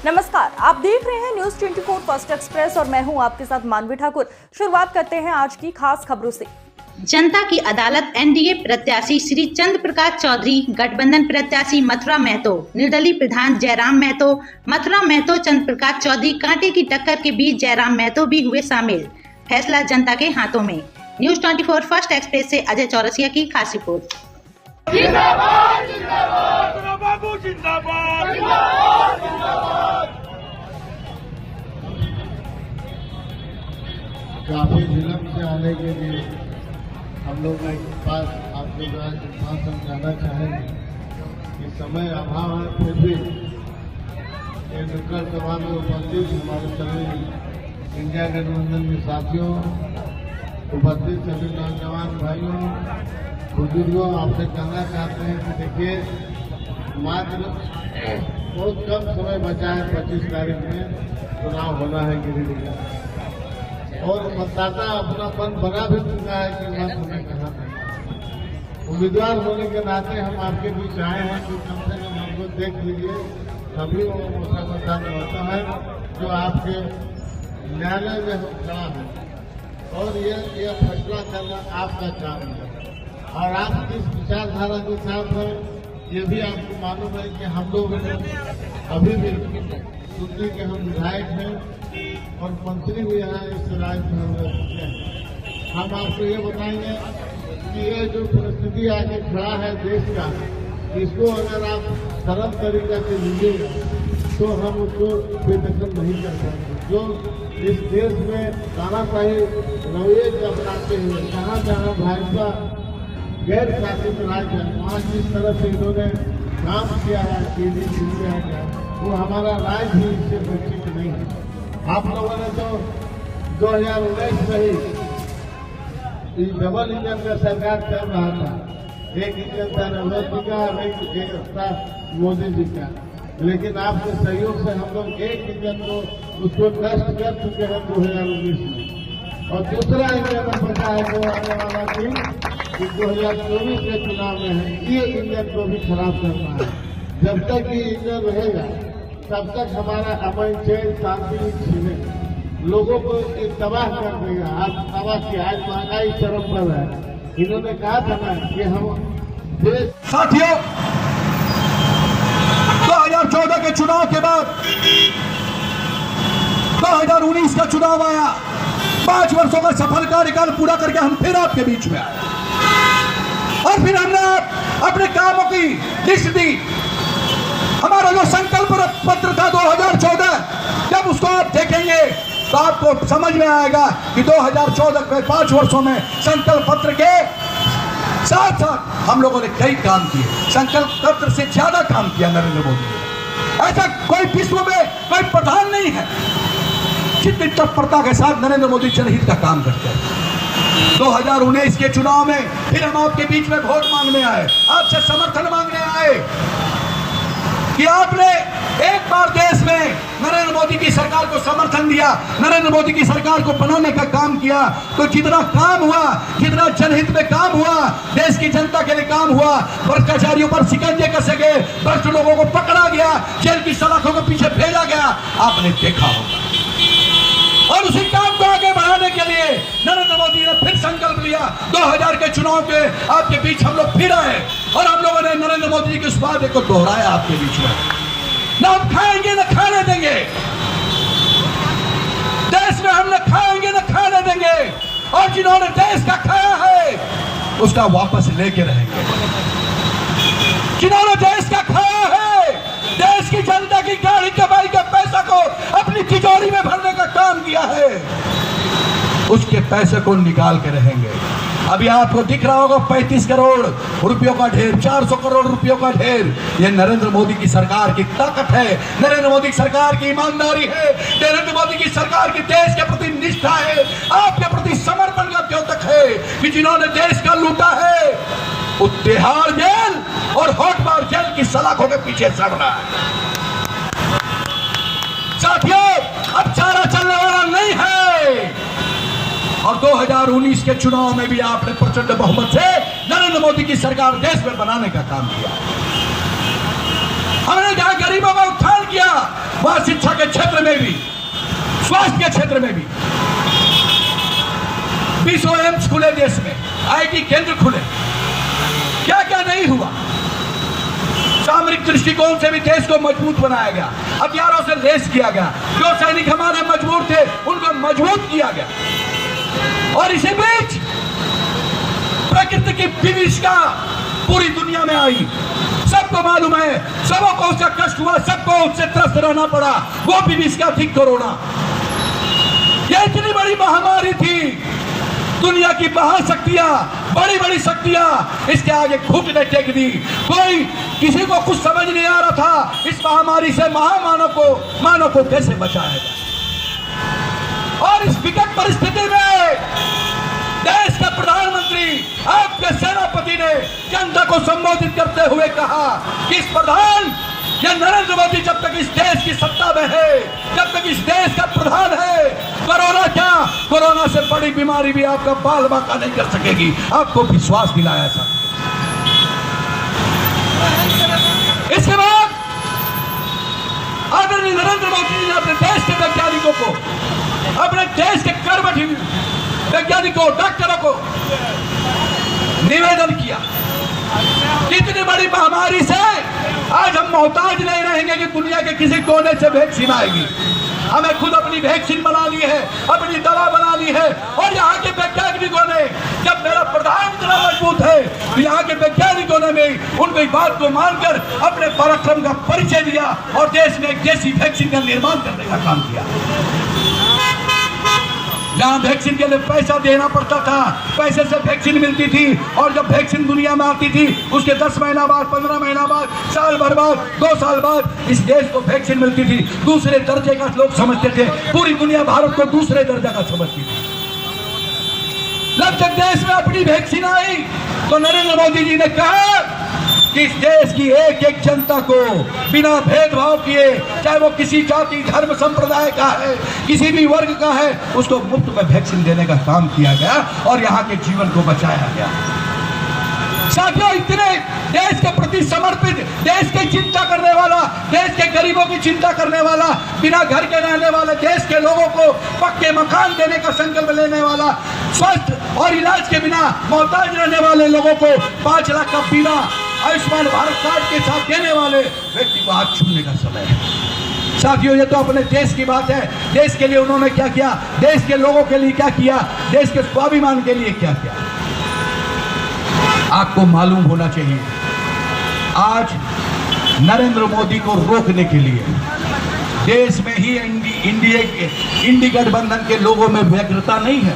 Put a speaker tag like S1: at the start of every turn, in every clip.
S1: नमस्कार, आप देख रहे हैं न्यूज 24 फर्स्ट एक्सप्रेस और मैं हूं आपके साथ मानवी ठाकुर। शुरुआत करते हैं आज की खास खबरों से।
S2: जनता की अदालत एनडीए प्रत्याशी श्री चंद्र प्रकाश चौधरी, गठबंधन प्रत्याशी मथुरा महतो, निर्दलीय प्रधान जयराम महतो, मथुरा महतो, चंद्र प्रकाश चौधरी कांटे की टक्कर के बीच जयराम महतो भी हुए शामिल। फैसला जनता के हाथों में। न्यूज 24 फर्स्ट एक्सप्रेस से अजय चौरसिया की खास रिपोर्ट।
S3: जिंदाबाद जिंदाबाद बाबू जिंदाबाद जिंदाबाद जिंदाबाद।
S4: काफी विलम्ब से आने के लिए हम लोग एक बात आपके द्वारा संस्थान समझाना चाहेंगे कि समय अभाव है, फिर भी ये नुक्कड़ सभा में उपस्थित हमारे सभी इंडिया गठबंधन के साथियों, उपस्थित सभी नौजवान भाइयों, बुजुर्गों, आपसे कहना चाहते हैं कि देखिए मात्र बहुत कम समय बचा है। 25 तारीख में चुनाव होना है गिरिडीह का, और मतदाता अपनापन बना भी चुका है कि मत हमें कहाँ था। उम्मीदवार होने के नाते हम आपके बीच आए हैं कि कम से कम हमको देख लीजिए। सभी वो मतदान होता है जो आपके न्यायालय में हम खड़ा है, और ये फैसला करना आपका काम है। और आप किस विचारधारा के साथ हैं ये भी आपको मालूम है कि हम लोग अभी भी सुनने के हम विधायक हैं और मंत्री भी यहाँ इस राज्य में हम रह हैं। हम आपको ये बताएंगे कि ये जो परिस्थिति आके खड़ा है देश का, इसको अगर आप सरल तरीका से लीजिएगा तो हम उसको बेदखल नहीं कर पाएंगे। जो इस देश में तानाशाही रवैये को अपनाते हुए जहाँ भाजपा गैर शासित राज्य है, वहाँ जिस तरह से इन्होंने काम किया है है वो हमारा राज्य भी इससे वंचित नहीं है। आप लोगों ने तो 2019 में ही डबल इंजन का सरकार कर रहा था। एक इंजन था नवरत जी का और एक था मोदी जी का, लेकिन आपके सहयोग से हम लोग एक इंजन को उसको नष्ट कर चुके हैं 2019 में, और दूसरा इंजन बचा है वो आने वाला दिन 2024 के चुनाव में है। ये इंजन को भी खराब करना है। जब तक ये इंजन रहेगा तब तक हमारा अमन चैन शांति छीने लोगों को तबाह कर देगा। आज तबाह की आज महंगाई चरम पर है। इन्होंने कहा था ना कि हम देश।
S5: साथियों, 2014 के चुनाव के बाद 2019 का चुनाव आया। 5 वर्षों का सफल कार्यकाल पूरा करके हम फिर आपके बीच में आए, और फिर हमने अपने कामों की लिस्ट दी। हमारा जो संकल्प पत्र था 2014, जब उसको आप देखेंगे तो आपको समझ में आएगा कि 2014 के 5 वर्षों में संकल्प पत्र के साथ साथ हम लोगों ने कई काम किए। संकल्प पत्र से ज्यादा काम किया नरेंद्र मोदी ने। ऐसा कोई विश्व में कोई प्रधान नहीं है जितनी तत्परता के साथ नरेंद्र मोदी जनहित का काम करते हैं। 2019 के चुनाव में फिर हम आपके बीच में वोट मांगने आए, आपसे समर्थन मांगने आए कि आपने एक बार देश में नरेंद्र मोदी की सरकार को समर्थन दिया, नरेंद्र मोदी की सरकार को बनाने का काम किया, तो जितना काम हुआ, जितना जनहित में काम हुआ, देश की जनता के लिए काम हुआ, भ्रष्टाचारियों पर शिकंजे कसे गए, भ्रष्ट लोगों को पकड़ा गया, जेल की सलाखों के पीछे भेजा गया, आपने देखा होगा। और उसी काम को आगे बढ़ाने के लिए नरेंद्र मोदी ने फिर संकल्प लिया। 2000 के चुनाव के आपके बीच हम लोग फिर आए, और हम लोगों ने नरेंद्र मोदी जी के उस वादे को दोहराया आपके बीच में। न हम खाएंगे न खाने देंगे, देश में हम न खाएंगे न खाने देंगे, और जिन्होंने देश का खाया है उसका वापस लेके रहेंगे। जिन्होंने देश का खाया है, देश की जनता की गाड़ी कमाई के पैसा को अपनी तिजोरी में भरने का काम किया है, उसके पैसे को निकाल के रहेंगे। अभी आपको दिख रहा होगा 35 करोड़ रुपयों का ढेर, 400 करोड़ रुपयों का ढेर। ये नरेंद्र मोदी की सरकार की ताकत है, नरेंद्र मोदी की सरकार की ईमानदारी है, नरेंद्र मोदी की सरकार की देश के प्रति निष्ठा है, आपके प्रति समर्पण का द्योतक है कि जिन्होंने देश का लूटा है वो तिहाड़ जेल और होटबार जेल की सलाखों के पीछे सड़ रहा है। साथियों, अब चारा चलने वाला नहीं है, और 2019 के चुनाव में भी आपने प्रचंड बहुमत से नरेंद्र मोदी की सरकार देश में बनाने का काम किया। हमने जहां गरीबों का उत्थान निर्माण किया, वह शिक्षा के क्षेत्र में भी, स्वास्थ्य के क्षेत्र में भी 20 एम्स खुले देश में, आईटी केंद्र खुले, क्या क्या नहीं हुआ। सामरिक दृष्टिकोण से भी देश को मजबूत बनाया गया, हथियारों से लैस किया गया, जो सैनिक हमारे मजबूत थे उनको मजबूत किया गया। और इसी बीच प्रकृति की विभीषिका पूरी दुनिया में आई, सबको मालूम है, सबको उसका कष्ट हुआ, सबको उससे त्रस्त रहना पड़ा। वो विभीषिका थी कोरोना। यह इतनी बड़ी महामारी थी, दुनिया की महाशक्तियां, बड़ी बड़ी शक्तियां इसके आगे घुटने टेक दी। कोई किसी को कुछ समझ नहीं आ रहा था इस महामारी से मानव को कैसे बचाया जाए। और इस विकट परिस्थिति में देश का प्रधानमंत्री, आपके सेनापति ने जनता को संबोधित करते हुए कहा कि इस प्रधान या नरेंद्र मोदी जब तक इस देश की सत्ता में है, जब तक इस देश का प्रधान है, कोरोना क्या, कोरोना से बड़ी बीमारी भी आपका बाल बांका नहीं कर सकेगी। आपको विश्वास दिलाया था। इसके बाद आदरणीय नरेंद्र मोदी जी ने अपने देश के वैज्ञानिकों को, अपने देश के कर्मठ वैज्ञानिकों, डॉक्टरों को निवेदन किया कि इतनी बड़ी महामारी से आज हम मोहताज नहीं रहेंगे कि दुनिया के किसी कोने से वैक्सीन आएगी। हमें खुद अपनी वैक्सीन बना ली है, अपनी दवा बना ली है। और यहाँ के वैज्ञानिकों ने, जब मेरा प्रधान इतना मजबूत है तो यहाँ के वैज्ञानिकों ने भी उनकी बात को मानकर अपने पराक्रम का परिचय दिया और देश में एक देसी वैक्सीन का निर्माण करने का काम किया। जहाँ वैक्सीन के लिए पैसा देना पड़ता था, पैसे से वैक्सीन मिलती थी, और जब वैक्सीन दुनिया में आती थी उसके 10 महीना बाद, 15 महीना बाद, साल भर बाद, 2 साल बाद इस देश को वैक्सीन मिलती थी। दूसरे दर्जे का लोग समझते थे, पूरी दुनिया भारत को दूसरे दर्जा का समझती थी। जब तक देश में अपनी वैक्सीन आई तो नरेंद्र मोदी जी ने कहा कि इस देश की एक एक जनता को बिना भेदभाव किए, चाहे वो किसी जाति, धर्म, संप्रदाय का है, किसी भी वर्ग का है, उसको मुफ्त में वैक्सीन देने का काम किया गया और यहाँ के जीवन को बचाया गया। साथियों, इतने देश के प्रति समर्पित, देश की चिंता करने वाला, देश के गरीबों की चिंता करने वाला, बिना घर के रहने वाले देश के लोगों को पक्के मकान देने का संकल्प लेने वाला, स्वस्थ और इलाज के बिना मोहताज रहने वाले लोगों को 5 लाख का बीमा आयुष्मान भारत कार्ड के साथ देने वाले व्यक्ति को हाथ छूने का समय है। साथियों, ये तो अपने देश की बात है। देश के लिए उन्होंने क्या किया, देश के लोगों के लिए क्या किया, देश के स्वाभिमान के लिए क्या किया, आपको मालूम होना चाहिए। आज नरेंद्र मोदी को रोकने के लिए देश में ही इंडी गठबंधन के लोगों में व्यग्रता नहीं है।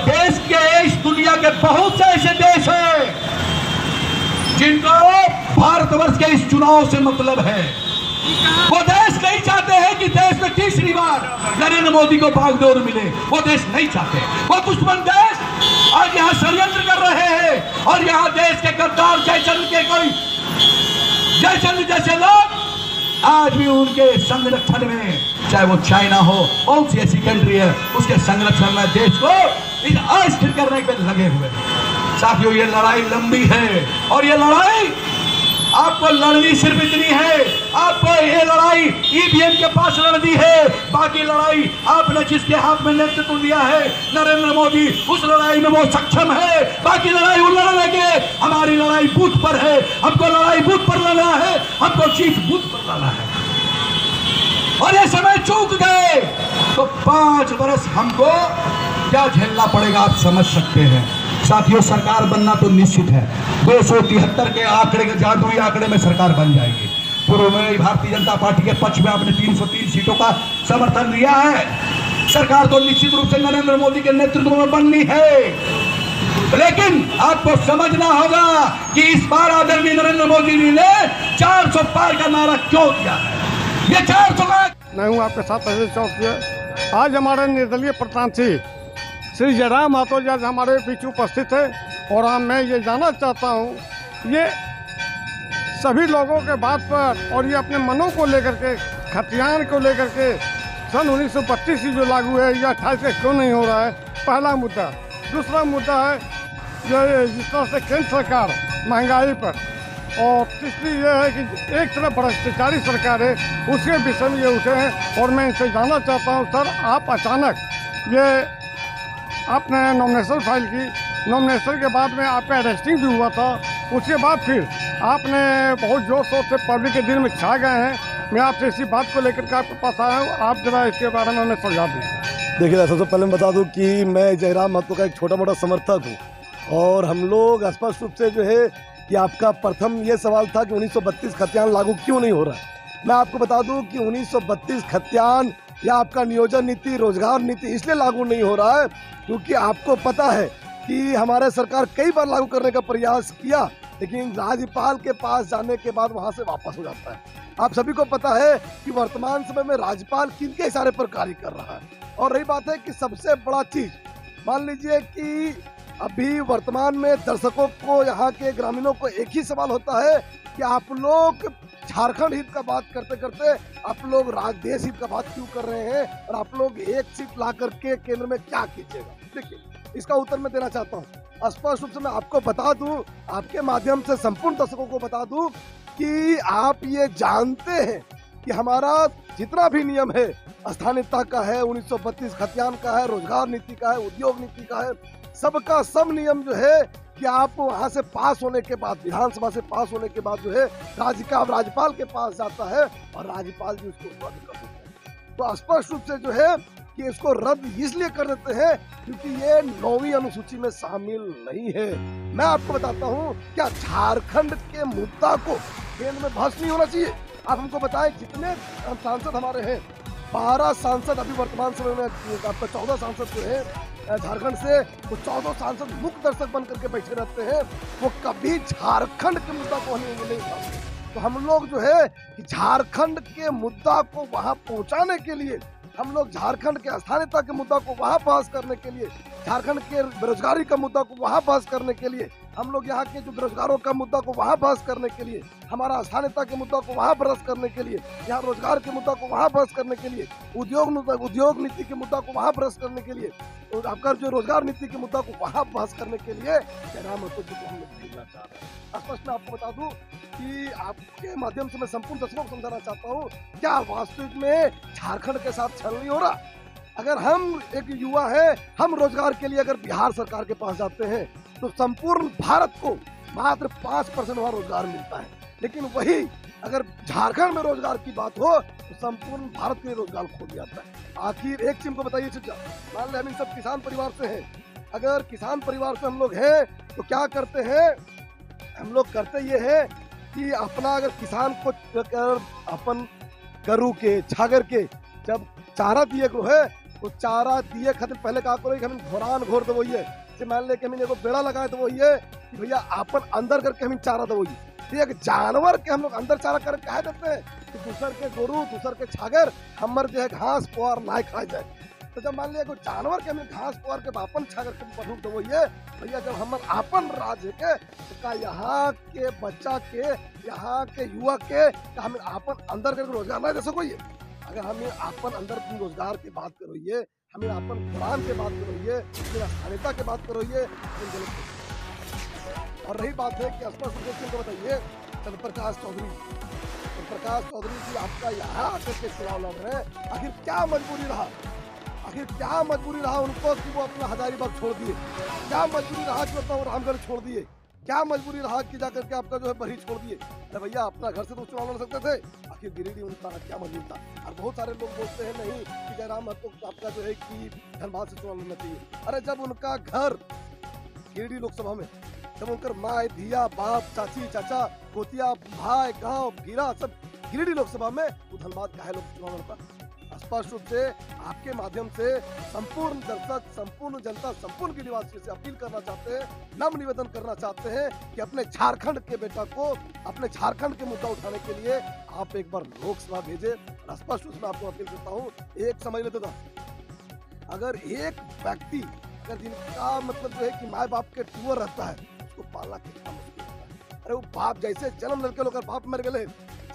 S5: देश के, इस दुनिया के बहुत से ऐसे देश हैं जिनको भारतवर्ष के इस चुनाव से मतलब है। वो देश नहीं चाहते हैं कि देश में तीसरी बार नरेंद्र मोदी को बागडोर मिले। वो देश नहीं चाहते। वो दुश्मन देश आज यहाँ षड्यंत्र कर रहे हैं और यहाँ देश के गद्दार जयचंद्र जैसे लोग आज भी उनके संरक्षण में, चाहे वो चाइना हो, कौन सी ऐसी कंट्री है, उसके संरक्षण में देश को अस्थिर करने पे लगे हुए हैं। साथियों, ये लड़ाई लंबी है और ये लड़ाई आपको लड़नी सिर्फ इतनी है, आपको ये लड़ाई ईवीएम के पास लड़नी है। बाकी लड़ाई आपने जिसके हाथ में नेतृत्व दिया है नरेंद्र मोदी, उस लड़ाई में वो सक्षम है। बाकी लड़ाई वो लड़ लेंगे। हमारी लड़ाई बूथ पर है, हमको लड़ाई बूथ पर लड़ना है, हमको जीत बूथ पर लाना है। और ये समय चूक गए तो 5 वर्ष हमको क्या झेलना पड़ेगा आप समझ सकते हैं। साथियों, सरकार बनना तो निश्चित है। 273 के आंकड़े के जादुई आंकड़े में सरकार बन जाएगी। पूर्व में भारतीय जनता पार्टी के पक्ष में आपने 303 सीटों का समर्थन दिया है। सरकार तो निश्चित रूप से नरेंद्र मोदी के नेतृत्व में बननी है, लेकिन आपको समझना होगा कि इस बार आदरणीय नरेंद्र मोदी जी ने 400 पार का नारा क्यों दिया है। ये 400 का
S6: मैं हूँ आपके साथ अजय चौक। आज हमारे निर्दलीय प्रत्याशी श्री जयराम महतो जी हमारे बीच उपस्थित है और मैं ये जानना चाहता हूँ, ये सभी लोगों के बात पर और ये अपने मनों को लेकर के, खतियान को लेकर के सन 1932 से जो लागू है या 28 से क्यों नहीं हो रहा है, पहला मुद्दा। दूसरा मुद्दा है जो जिस तरह से केंद्र सरकार महंगाई पर और तीसरी ये है कि एक तरफ भ्रष्टाचारी सरकार है, उसके विषय में ये उठे हैं। और मैं इनसे जानना चाहता हूँ, सर आप अचानक ये आपने नॉमिनेशन फाइल की, नॉमिनेशन के बाद में आपका अरेस्टिंग भी हुआ था, उसके बाद फिर आपने बहुत जोर शोर से पब्लिक के दिल में छा गए हैं। मैं आपसे इसी बात को लेकर के आपके पास आया हूँ, आप जरा इसके बारे में हमें समझा दें।
S7: देखिए, सबसे पहले मैं बता दूं कि मैं जयराम महतो का एक छोटा मोटा समर्थक हूं और हम लोग स्पष्ट रूप से जो है कि आपका प्रथम ये सवाल था कि 1932 खतियान लागू क्यों नहीं हो रहा है। मैं आपको बता दूं कि 1932 खतियान या आपका नियोजन नीति, रोजगार नीति इसलिए लागू नहीं हो रहा है क्योंकि आपको पता है कि हमारे सरकार कई बार लागू करने का प्रयास किया, लेकिन राज्यपाल के पास जाने के बाद वहां से वापस हो जाता है। आप सभी को पता है कि वर्तमान समय में राज्यपाल किनके इशारे पर कार्य कर रहा है। और रही बात है कि सबसे बड़ा चीज, मान लीजिए कि अभी वर्तमान में दर्शकों को, यहाँ के ग्रामीणों को एक ही सवाल होता है कि आप लोग झारखंड हित का बात करते करते आप लोग देश हित का बात क्यों कर रहे हैं और आप लोग एक सीट ला करके केंद्र में क्या कीजिएगा। देखिए, इसका उत्तर मैं देना चाहता हूँ। स्पष्ट रूप से मैं आपको बता दूं, आपके माध्यम से संपूर्ण दर्शकों को बता दूं कि आप ये जानते हैं कि हमारा जितना भी नियम है, स्थानीयता का है, 1932 खतियान का है, रोजगार नीति का है, उद्योग नीति का है, सबका सब नियम जो है कि आप वहां से पास होने के बाद, विधानसभा से पास होने के बाद जो है राज्यपाल के पास जाता है और राज्यपाल जी उसको रद्द कर देते हैं। तो स्पष्ट रूप से जो है कि इसको रद्द इसलिए कर देते हैं क्योंकि ये 9वीं अनुसूची में शामिल नहीं है। मैं आपको बताता हूँ, क्या झारखंड के मुद्दा को केंद्र में बहस नहीं होना चाहिए? आप हमको बताएं, जितने सांसद हमारे हैं, 12 सांसद अभी वर्तमान समय में, आपका 14 सांसद जो है झारखंड से, वो 14 सांसद मुख्य दर्शक बन करके बैठे रहते हैं, वो कभी झारखंड के मुद्दा को नहीं उठाते। तो हम लोग जो है कि झारखंड के मुद्दा को वहां पहुंचाने के लिए, हम लोग झारखंड के स्थानीयता के मुद्दा को वहां पास करने के लिए, झारखंड के बेरोजगारी का मुद्दा को वहां पास करने के लिए, हम लोग यहाँ के जो बेरोजगारों का मुद्दा को वहां पास करने के लिए, हमारा स्थानीयता के मुद्दा को वहां पास करने के लिए, यहाँ रोजगार के मुद्दा को वहां पास करने के लिए, उद्योग नीति के मुद्दा को वहां पास करने के लिए, तो आपका जो रोजगार नीति के मुद्दा को वहां पास करने के लिए जयराम महतो जी को हम लोग भेजना चाह रहे हैं। स्पष्ट मैं आपको बता दूं कि आपके माध्यम से मैं संपूर्ण दर्शकों को समझाना चाहता हूँ, क्या वास्तविक में झारखंड के साथ छल नहीं हो रहा? अगर हम एक युवा है, हम रोजगार के लिए अगर बिहार सरकार के पास जाते हैं तो संपूर्ण भारत को मात्र 5% वहाँ रोजगार मिलता है, लेकिन वही अगर झारखंड में रोजगार की बात हो तो संपूर्ण भारत के लिए रोजगार खो दिया जाता है। आखिर एक चीज को बताइए चाचा, मान ले हम सब किसान परिवार से हैं, अगर किसान परिवार से हम लोग हैं तो क्या करते हैं? हम लोग करते ये है कि अपना अगर किसान को अपन गरू के, छागर के जब चारा दिए को है तो चारा दिए खातिर पहले कहा करो कि हम घोरान घोर दो, ये मान ले कि हमें एगो बेड़ा लगाए तो वो ये कि भैया अपन अंदर करके हम चारा दो। एक जानवर के हम लोग अंदर चारा कर कह देते हैं कि दूसर के गोरू, दूसर के छागर हमर जो है घास पुआर ना खाए जाए। तो जब मान लिया कोई जानवर के हमें घास पुआर के अपन छागर के पढ़ू तो वो ये भैया जब हमर अपन राज्य के तो का यहाँ के बच्चा के, यहाँ के युवा के हम अपन अंदर करके रोजगार ना दे सको। ये अगर हमें अपन अंदर रोजगार की बात करोगे, हमें अपन कुरान की बात करोगे, स्थानीयता की बात करोगे, और रही बात है कि स्पष्ट को बताइए, चंद्रप्रकाश चौधरी जी आपका यहाँ आकर के चुनाव लड़ रहे हैं, आखिर क्या मजबूरी रहा? आखिर क्या मजबूरी रहा उनको कि वो अपना हजारीबाग छोड़ दिए? क्या मजबूरी रहा कि अपना रामगढ़ छोड़ दिए? क्या मजबूरी रहा कि जाकर के आपका जो है बरही छोड़ दिए? अरे भैया अपना घर से तो चुनाव लड़ सकते थे, आखिर गिरिडीह उनका क्या मजबूरी था? और बहुत सारे लोग बोलते हैं नहीं कि जयराम महतो आपका जो है कि धनबाद से चुनाव लड़ना चाहिए। अरे जब उनका घर गिरिडीह लोकसभा में, जब उनकर माँ, धिया, बाप, चाची, चाचा, पोतिया, भाई, गांव, गिरा सब गिरिडीह लोकसभा में, वो धनबाद का है लोग चुनाव लड़ता। स्पष्ट रूप से आपके माध्यम से संपूर्ण दर्शक, संपूर्ण जनता, संपूर्ण गिरिवासियों से अपील करना चाहते हैं, नम्र निवेदन करना चाहते हैं कि अपने झारखंड के बेटा को, अपने झारखंड के मुद्दा उठाने के लिए आप एक बार लोकसभा भेजे। स्पष्ट रूप से आपको अपील करता हूँ, एक समझ लेते था, अगर एक व्यक्ति अगर जिनका मतलब जो है कि माँ बाप के टूअर रहता है, उसको पालना कितना मुश्किल होता है। अरे वो बाप जैसे जन्म लड़के लोग बाप मर गए,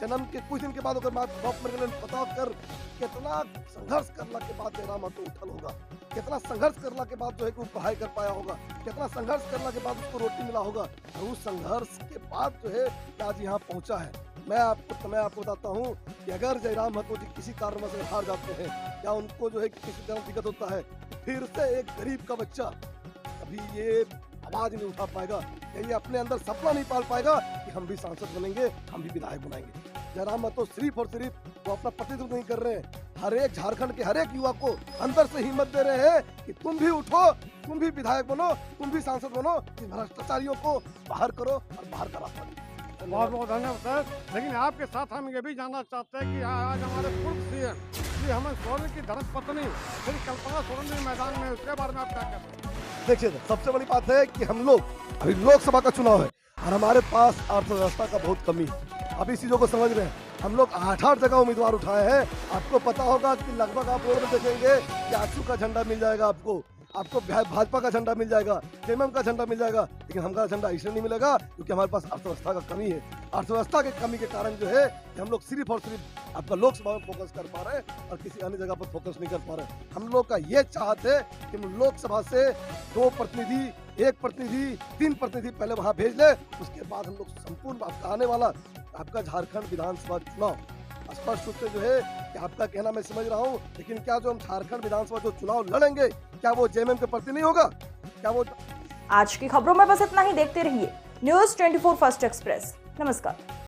S7: जन्म के कुछ दिन के बाद अगर बाप मर गए, पता कर कितना संघर्ष करने के बाद जयराम महतो उठल होगा। कितना संघर्ष करने के बाद जो है कि वो पढ़ाई कर पाया होगा, कितना संघर्ष करने के बाद उसको रोटी मिला होगा, और उस संघर्ष के बाद जो है कि आज यहाँ पहुँचा है। मैं आपको बताता हूँ कि अगर जयराम महतो जी किसी कारणवश से हार जाते हैं या उनको जो है कि किसी तरह दिक्कत होता है, फिर से एक गरीब का बच्चा कभी ये आवाज नहीं उठा पाएगा, ये अपने अंदर सपना नहीं पाल पाएगा कि हम भी सांसद बनेंगे, हम भी विधायक बनाएंगे। जयराम महतो सिर्फ और सिर्फ वो अपना प्रतिनिधित्व नहीं कर रहे हैं, हर एक झारखंड के हर एक युवा को अंदर से हिम्मत दे रहे हैं कि तुम भी उठो, तुम भी विधायक बनो, तुम भी सांसद बनो, इन भ्रष्टाचारियों को बाहर करो और बाहर का रास्ता दो।
S6: बहुत बहुत धन्यवाद सर। लेकिन आपके साथ हम ये भी जानना चाहते हैं कि आज हमारे पूर्व सीएम श्री हेमंत सोरेन की धर्मपत्नी श्री कल्पना सोरेन जी मैदान में, उसके बारे में आप क्या कहते हैं?
S7: देखिए, सबसे बड़ी बात है कि हम लोग अभी लोकसभा का चुनाव है और हमारे पास अर्थव्यवस्था का बहुत कमी है। आप इस चीजों को समझ रहे हैं। हम लोग 8 जगह उम्मीदवार उठाए हैं। आपको पता होगा कि लगभग आप रोड में देखेंगे कि आजसू का झंडा मिल जाएगा, आपको भाजपा का झंडा मिल जाएगा, जेएमएम का झंडा मिल जाएगा, लेकिन हमारा झंडा इसलिए नहीं मिलेगा क्योंकि हमारे पास अर्थव्यवस्था का कमी है। अर्थव्यवस्था की कमी के कारण जो है कि हम लोग सिर्फ और सिर्फ आपका लोकसभा में फोकस कर पा रहे हैं और किसी अन्य जगह पर फोकस नहीं कर पा रहे। हम लोग का ये चाहत है कि हम लोकसभा से 2 प्रतिनिधि, 1 प्रतिनिधि, 3 प्रतिनिधि पहले वहां भेज ले, उसके बाद हम लोग संपूर्ण आपका आने वाला आपका झारखंड विधानसभा चुनाव स्पष्ट रूप से जो है कि आपका कहना मैं समझ रहा हूँ, लेकिन क्या जो हम झारखंड विधानसभा जो चुनाव लड़ेंगे क्या वो जेएमएम के प्रति नहीं होगा? क्या वो?
S1: आज की खबरों में बस इतना ही। देखते रहिए न्यूज़ 24 फर्स्ट एक्सप्रेस। नमस्कार।